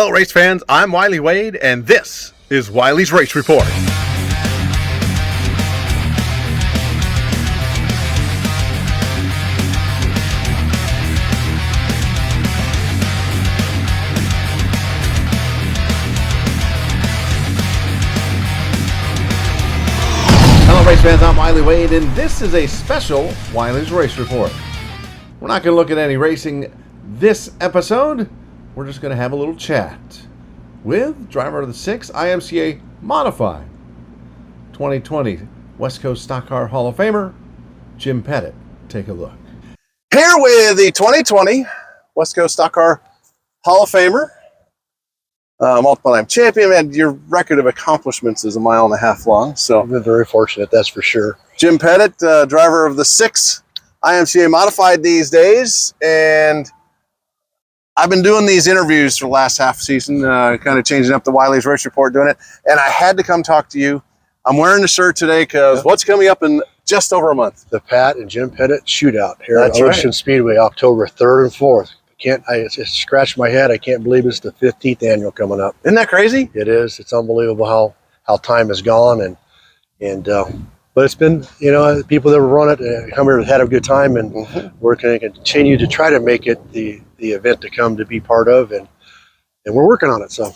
Hello, race fans. I'm Wylie Wade, and this is Wylie's Race Report. Hello, race fans. I'm Wylie Wade, and this is a special Wylie's Race Report. We're not going to look at any racing this episode. We're just going to have a little chat with driver of the 6 IMCA Modified 2020 West Coast Stock Car Hall of Famer, Jim Pettit. Take a look. Here with the 2020 West Coast Stock Car Hall of Famer, multiple-time champion, and your record of accomplishments is 1.5 miles long. So I've been very fortunate, that's for sure. Jim Pettit, driver of the 6 IMCA Modified these days, and I've been doing these interviews for the last half season, kind of changing up the Wylie's Race Report, doing it, and I had to come talk to you. I'm wearing the shirt today because what's coming up in just over a month? The Pat and Jim Pettit shootout here at Ocean Speedway, October 3rd and 4th. I just scratched my head. I can't believe it's the 15th annual coming up. Isn't that crazy? It is. It's unbelievable how time has gone, but it's been, people that run it come here have had a good time, and we're going to continue to try to make it the event to come to be part of, and we're working on it. So,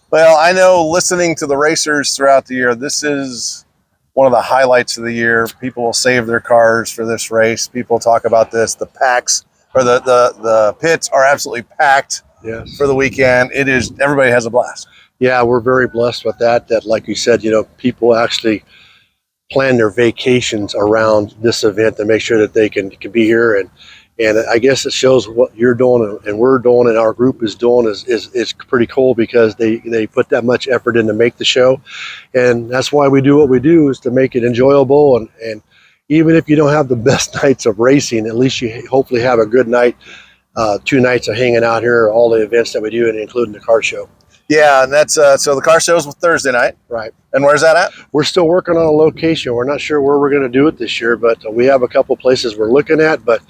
well, I know listening to the racers throughout the year, this is one of the highlights of the year. People will save their cars for this race. People talk about this. The packs or the pits are absolutely packed for the weekend. It is, everybody has a blast. Yeah, we're very blessed with that. That, like you said, people actually plan their vacations around this event to make sure that they can be here, and I guess it shows what you're doing and we're doing and our group is doing is pretty cool, because they put that much effort in to make the show, and that's why we do what we do, is to make it enjoyable, and even if you don't have the best nights of racing, at least you hopefully have a good night, 2 nights of hanging out here, all the events that we do, and including the car show. Yeah, and that's so the car show's Thursday night. Right. And where's that at? We're still working on a location. We're not sure where we're going to do it this year, but we have a couple places we're looking at, but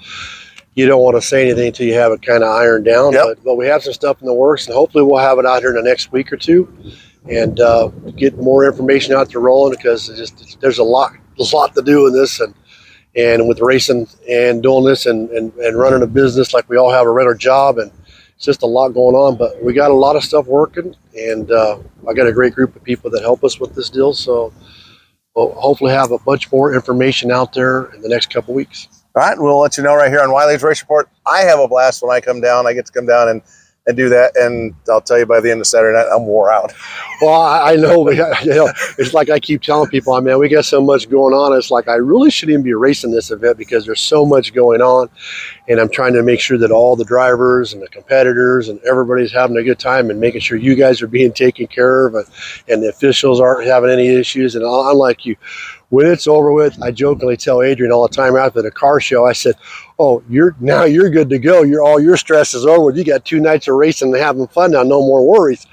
you don't want to say anything until you have it kind of ironed down. But we have some stuff in the works, and hopefully we'll have it out here in the next week or two, and get more information out there rolling, because there's a lot to do in this, and with racing and doing this and running a business like we all have a regular job, and it's just a lot going on, but we got a lot of stuff working, and I got a great group of people that help us with this deal, so we'll hopefully have a bunch more information out there in the next couple weeks. All right, we'll let you know right here on Wylie's Race Report. I have a blast when I come down. I get to come down and do that, and I'll tell you, by the end of Saturday night, I'm wore out. Well, I know, it's like I keep telling people, man, we got so much going on. It's like I really shouldn't even be racing this event, because there's so much going on, and I'm trying to make sure that all the drivers and the competitors and everybody's having a good time, and making sure you guys are being taken care of, and the officials aren't having any issues. And unlike you, when it's over with, I jokingly tell Adrian all the time after the car show, I said, "Oh, you're good to go. All your stress is over. You got 2 nights of racing and having fun now. No more worries."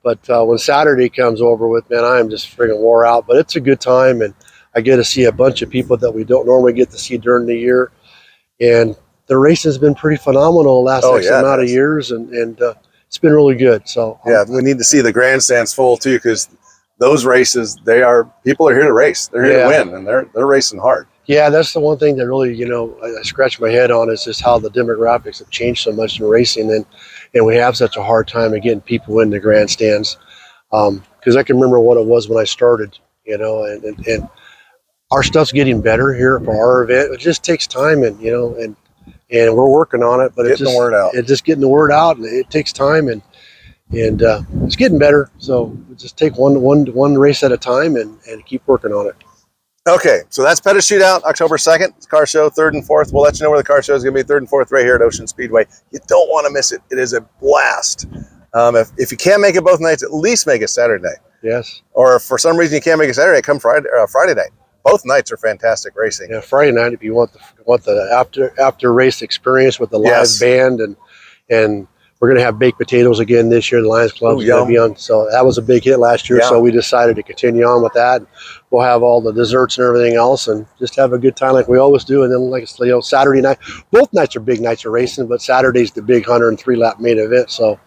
But when Saturday comes over with, man, I am just friggin' wore out. But it's a good time, and I get to see a bunch of people that we don't normally get to see during the year. And the race has been pretty phenomenal the last amount of years, and it's been really good. So yeah, we need to see the grandstands full too, because those races, people are here to race. They're here to win, and they're racing hard. Yeah, that's the one thing that really, I scratch my head on, is just how the demographics have changed so much in racing, and we have such a hard time of getting people in the grandstands. Because I can remember what it was when I started, and our stuff's getting better here for our event. It just takes time, and we're working on it, but it's just getting the word out, and it takes time, and it's getting better. So we just take one race at a time and keep working on it. Okay, so that's Pettit Shootout, October 2nd. Car show, 3rd and 4th. We'll let you know where the car show is going to be, 3rd and 4th, right here at Ocean Speedway. You don't want to miss it. It is a blast. If you can't make it both nights, at least make it Saturday. Yes. Or if for some reason you can't make it Saturday, come Friday night. Both nights are fantastic racing. Yeah, Friday night, if you want the after race experience with the live band, and we're going to have baked potatoes again this year. The Lions Club's going to be on. So that was a big hit last year. So we decided to continue on with that. We'll have all the desserts and everything else, and just have a good time like we always do. And then, Saturday night, both nights are big nights of racing, but Saturday's the big 103 lap main event. So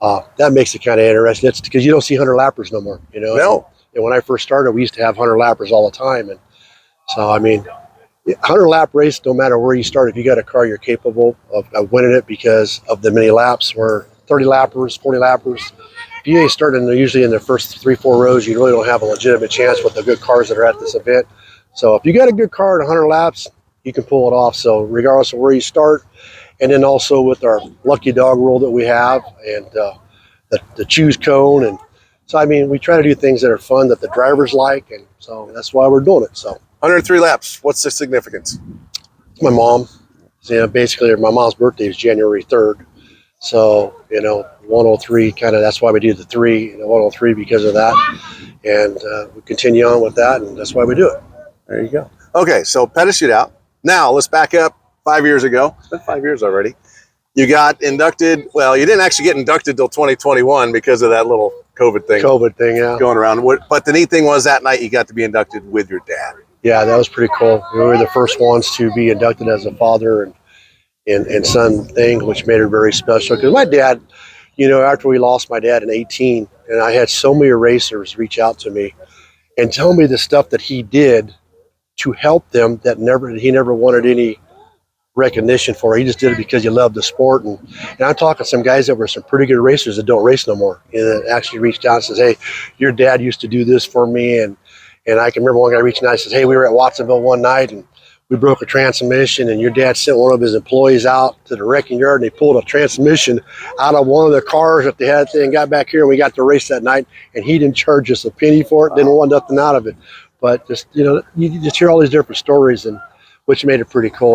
That makes it kind of interesting. It's because you don't see 100 lappers no more. You know. No. And when I first started, we used to have 100 lappers all the time, and so I mean, 100 lap race. No matter where you start, if you got a car, you're capable of winning it because of the many laps. Where 30 lappers, 40 lappers. If you ain't starting usually in the first 3-4 rows, you really don't have a legitimate chance with the good cars that are at this event. So if you got a good car at 100 laps, you can pull it off. So regardless of where you start, and then also with our lucky dog rule that we have, and the choose cone, and so I mean we try to do things that are fun that the drivers like, and so that's why we're doing it. So 103 laps. What's the significance? it's my mom. You know, basically my mom's birthday is January 3rd. So, 103 kind of, that's why we do the 103 because of that. And we continue on with that, and that's why we do it. There you go. Okay, so Pettit Shootout. Now, let's back up 5 years ago. It's been 5 years already. You got inducted. Well, you didn't actually get inducted till 2021 because of that little COVID thing Yeah. going around. But the neat thing was that night you got to be inducted with your dad. Yeah, that was pretty cool. We were the first ones to be inducted as a father and son thing, which made it very special. Because my dad, after we lost my dad in 18, and I had so many racers reach out to me and tell me the stuff that he did to help them that he never wanted any recognition for. He just did it because he loved the sport. And I'm talking some guys that were some pretty good racers that don't race no more, and that actually reached out and says, hey, your dad used to do this for me. And I can remember one guy reaching out and says, hey, we were at Watsonville one night and we broke a transmission, and your dad sent one of his employees out to the wrecking yard, and they pulled a transmission out of one of the cars that they had and got back here, and we got to race that night, and he didn't charge us a penny for it, didn't want nothing out of it. But just, you just hear all these different stories, and which made it pretty cool,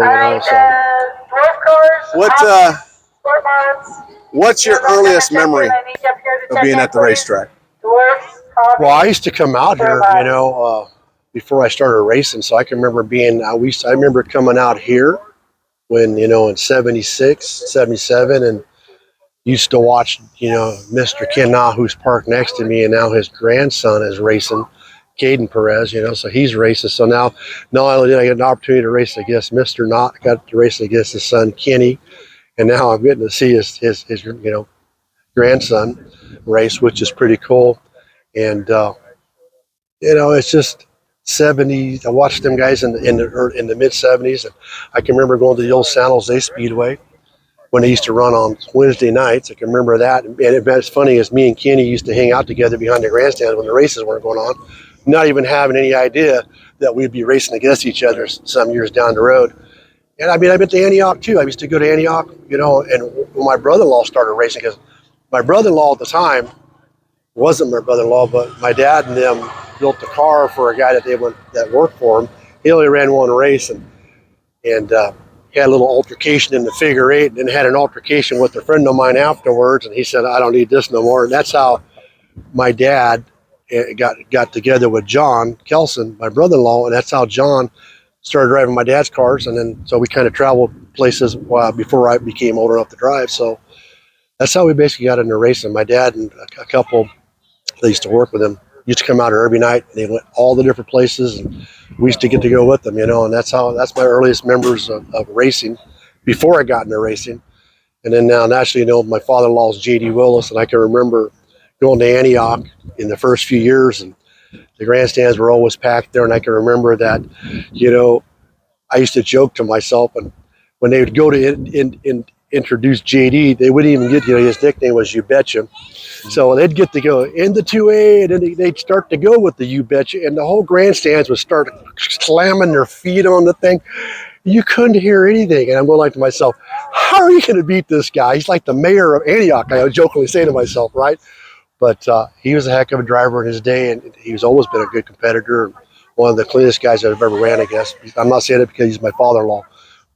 What's your earliest memory of being at the racetrack? Well, I used to come out here, before I started racing, so I can remember I remember coming out here when, in 76, 77, and used to watch, Mr. Ken Na, who's parked next to me, and now his grandson is racing, Caden Perez, so he's racing. So now, not only did I get an opportunity to race against Mr. Na, I got to race against his son, Kenny, and now I'm getting to see his grandson race, which is pretty cool. And, it's just 70s. I watched them guys in the mid 70s, and I can remember going to the old San Jose Speedway when they used to run on Wednesday nights. I can remember that. And it's funny, as me and Kenny used to hang out together behind the grandstand when the races weren't going on, not even having any idea that we'd be racing against each other some years down the road. And I mean, I've been to Antioch too. I used to go to Antioch, and when my brother-in-law started racing, because my brother-in-law at the time wasn't my brother-in-law, but my dad and them built a car for a guy that worked for him. He only ran one race, and had a little altercation in the figure eight, and then had an altercation with a friend of mine afterwards, and he said, I don't need this no more. And that's how my dad got together with John Kelson, my brother-in-law, and that's how John started driving my dad's cars. And then so we kind of traveled places before I became old enough to drive. So that's how we basically got into racing. My dad and a couple that used to work with him used to come out here every night, and they went all the different places, and we used to get to go with them, and that's my earliest memories of racing before I got into racing. And then now nationally, my father-in-law is J.D. Willis, and I can remember going to Antioch in the first few years, and the grandstands were always packed there. And I can remember that, I used to joke to myself, and when they would go to introduce JD, they wouldn't even get, his nickname was You Betcha. So they'd get to go in the 2A, and then they'd start to go with the You Betcha, and the whole grandstands would start slamming their feet on the thing. You couldn't hear anything. And I'm going like to myself, how are you going to beat this guy? He's like the mayor of Antioch, I would jokingly say to myself, right? But he was a heck of a driver in his day, and he's always been a good competitor, and one of the cleanest guys I've ever ran against. I'm not saying it because he's my father-in-law,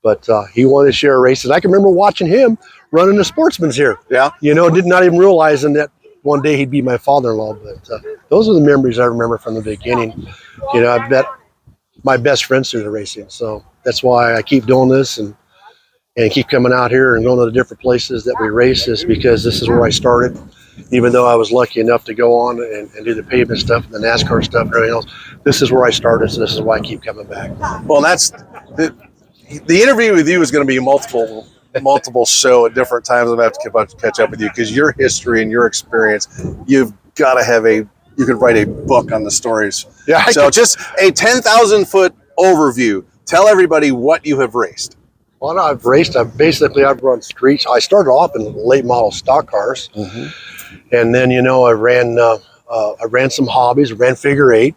but he won his share of races. I can remember watching him running the Sportsman's here. Yeah. Did not even realizing that one day he'd be my father-in-law. But those are the memories I remember from the beginning. I met my best friends through the racing. So that's why I keep doing this and keep coming out here and going to the different places that we race, is because this is where I started. Even though I was lucky enough to go on and do the pavement stuff and the NASCAR stuff and everything else, this is where I started, so this is why I keep coming back. Well, that's the interview with you is going to be multiple multiple show at different times. I'm going to have to catch up with you because your history and your experience, you've got to have you could write a book on the stories. Yeah. So just a 10,000 foot overview. Tell everybody what you have raced. Well, I've run streets. I started off in late model stock cars, and then I ran some hobbies. Ran figure eight.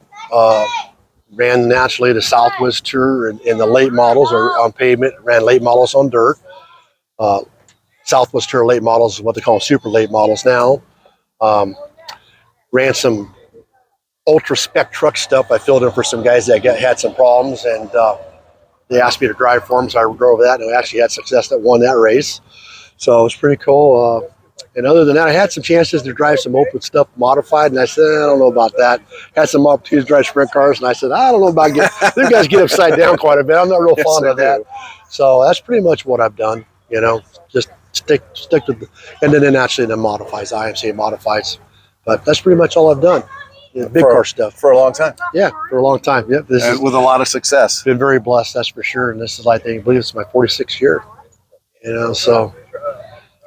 Ran naturally the Southwest Tour in the late models or on pavement. Ran late models on dirt. Southwest Tour late models is what they call super late models now. Ran some ultra spec truck stuff. I filled in for some guys that had some problems, and they asked me to drive for them, so I drove that, and I actually had success that won that race. So it was pretty cool. And other than that, I had some chances to drive some open stuff modified, and I said, I don't know about that. Had some opportunities to drive sprint cars, and I said, I don't know about them guys get upside down quite a bit. I'm not real fond of that. So that's pretty much what I've done, just stick to and then actually the modifies, IMCA modifies. But that's pretty much all I've done. Big car stuff. For a long time. Yeah, for a long time. Yep. And with a lot of success. Been very blessed, that's for sure. And this is, I believe it's my 46th year. So.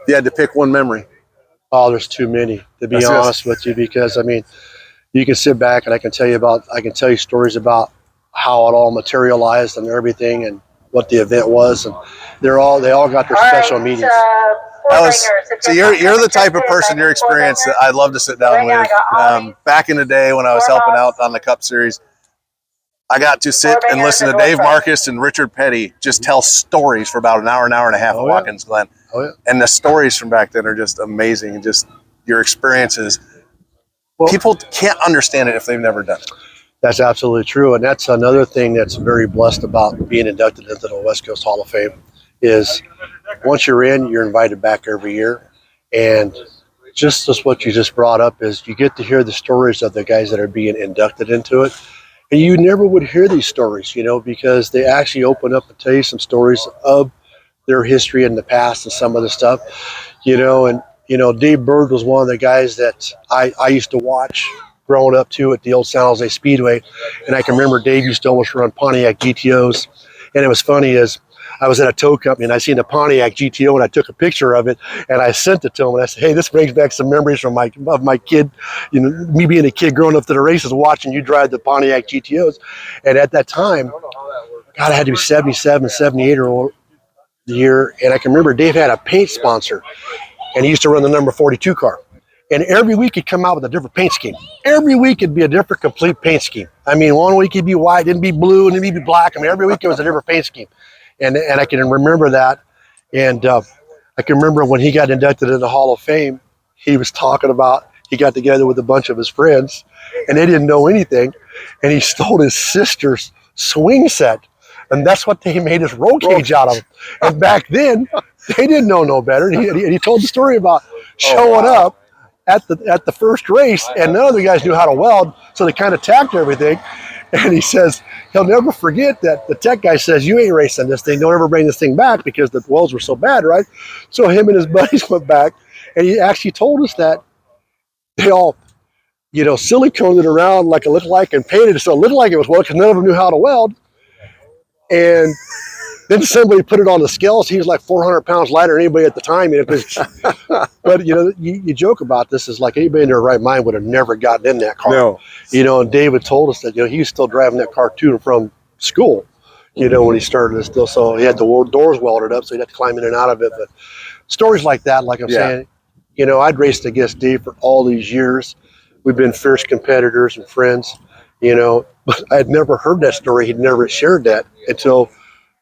If you had to pick one memory. Oh, there's too many, to be honest with you, because you can sit back and I can tell you stories about how it all materialized and everything and what the event was, and they all got their special meetings. So you're the type of person, your experience that I'd love to sit down with. Back in the day when I was helping out on the Cup Series, I got to sit and listen to Dave Marcus and Richard Petty just tell stories for about an hour and a half at Watkins Glen. Oh, yeah. And the stories from back then are just amazing. And just your experiences, people can't understand it if they've never done it. That's absolutely true. And that's another thing that's very blessed about being inducted into the West Coast Hall of Fame is once you're in, you're invited back every year. And just as what you just brought up is you get to hear the stories of the guys that are being inducted into it. And you never would hear these stories, because they actually open up and tell you some stories of their history in the past and some of the stuff, and Dave Bird was one of the guys that I used to watch growing up too at the old San Jose Speedway. And I can remember Dave used to almost run Pontiac GTOs. And it was funny is I was at a tow company and I seen the Pontiac GTO and I took a picture of it and I sent it to him and I said, hey, this brings back some memories from my kid, me being a kid growing up to the races, watching you drive the Pontiac GTOs. And at that time, God, I had to be 77, 78 or old year. And I can remember Dave had a paint sponsor and he used to run the number 42 car. And every week he'd come out with a different paint scheme. Every week it'd be a different complete paint scheme. 1 week it'd be white, then it'd be blue, and then it'd be black. Every week it was a different paint scheme. And I can remember that. And I can remember when he got inducted into the Hall of Fame, he was talking about, he got together with a bunch of his friends and they didn't know anything. And he stole his sister's swing set. And that's what they made his roll cage out of. And back then, they didn't know no better. And he told the story about showing up at the first race, and none of the guys knew how to weld, so they kind of tacked everything. And he says he'll never forget that the tech guy says, you ain't racing this thing. Don't ever bring this thing back because the welds were so bad, right? So him and his buddies went back, and he actually told us that they all, siliconed it around like it looked like and painted it so it looked like it was welded because none of them knew how to weld. And then somebody put it on the scales. He was like 400 pounds lighter than anybody at the time. But, you joke about this is like anybody in their right mind would have never gotten in that car. No. And David told us that, he was still driving that car to and from school, when he started it still. So he had the doors welded up, so he'd have to climb in and out of it. But stories like that, like I'm saying, I'd raced against Dave for all these years. We've been fierce competitors and friends, but I had never heard that story. He'd never shared that until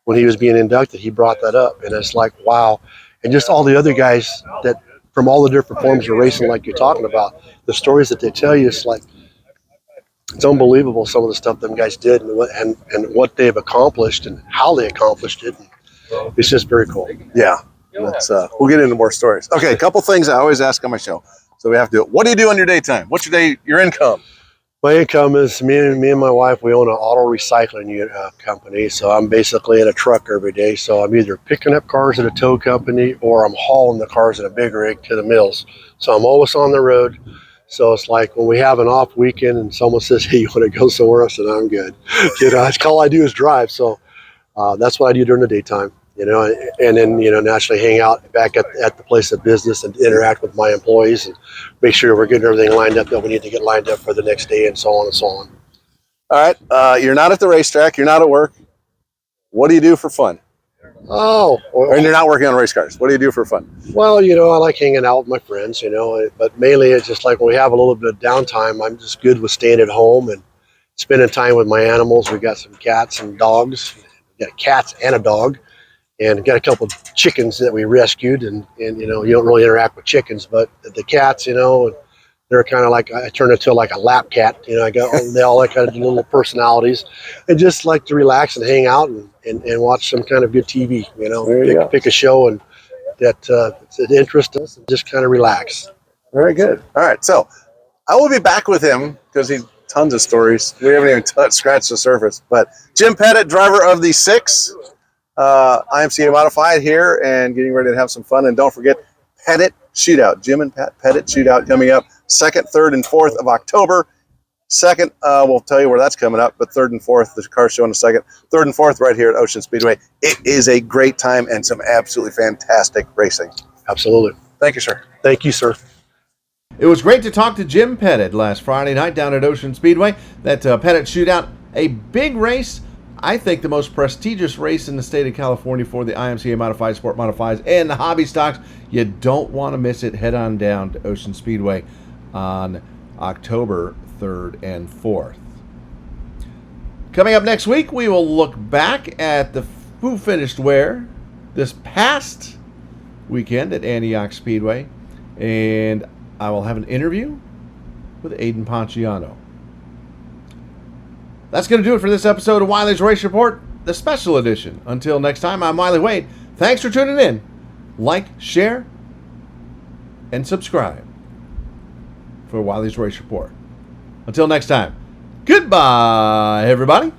when he was being inducted, he brought that up, and it's like, wow. And just all the other guys that from all the different forms of racing, like you're talking about, the stories that they tell you, it's like, it's unbelievable some of the stuff them guys did and what they've accomplished and how they accomplished it. It's just very cool. Yeah. We'll get into more stories. Okay, a couple things I always ask on my show, so we have to do it. What do you do on your daytime? What's your income? My income is me and my wife, we own an auto recycling company. So I'm basically in a truck every day. So I'm either picking up cars at a tow company or I'm hauling the cars in a big rig to the mills. So I'm always on the road. So it's like when we have an off weekend and someone says, hey, you want to go somewhere else? And I'm good. That's all I do is drive. So that's what I do during the daytime. and then, naturally hang out back at the place of business and interact with my employees and make sure we're getting everything lined up that we need to get lined up for the next day and so on and so on. All right. You're not at the racetrack. You're not at work. What do you do for fun? Oh, And you're not working on race cars. What do you do for fun? well, I like hanging out with my friends, but mainly it's just like when we have a little bit of downtime, I'm just good with staying at home and spending time with my animals. We got some cats and dogs. We got cats and a dog, and got a couple of chickens that we rescued. And you don't really interact with chickens, but the cats, they're kind of like, I turn into like a lap cat. I got they all like kind of little personalities, and just like to relax and hang out and watch some kind of good TV. Pick a show and that interests us, and just kind of relax. Very good. All right. So I will be back with him because he's tons of stories. We haven't even scratched the surface. But Jim Pettit, driver of the 6, IMCA Modified here and getting ready to have some fun. And don't forget Pettit Shootout. Jim and Pettit Shootout coming up 2nd, 3rd, and 4th of October. 2nd, we'll tell you where that's coming up, but 3rd and 4th, the car show in a second. 3rd and 4th right here at Ocean Speedway. It is a great time and some absolutely fantastic racing. Absolutely. Thank you, sir. Thank you, sir. It was great to talk to Jim Pettit last Friday night down at Ocean Speedway. That Pettit Shootout, a big race. I think the most prestigious race in the state of California for the IMCA Modified, Sport Modifieds, and the hobby stocks. You don't want to miss it. Head on down to Ocean Speedway on October 3rd and 4th. Coming up next week, we will look back at the who finished where this past weekend at Antioch Speedway, and I will have an interview with Aiden Ponciano. That's going to do it for this episode of Wylie's Race Report, the special edition. Until next time, I'm Wylie Wade. Thanks for tuning in. Like, share, and subscribe for Wylie's Race Report. Until next time, goodbye, everybody.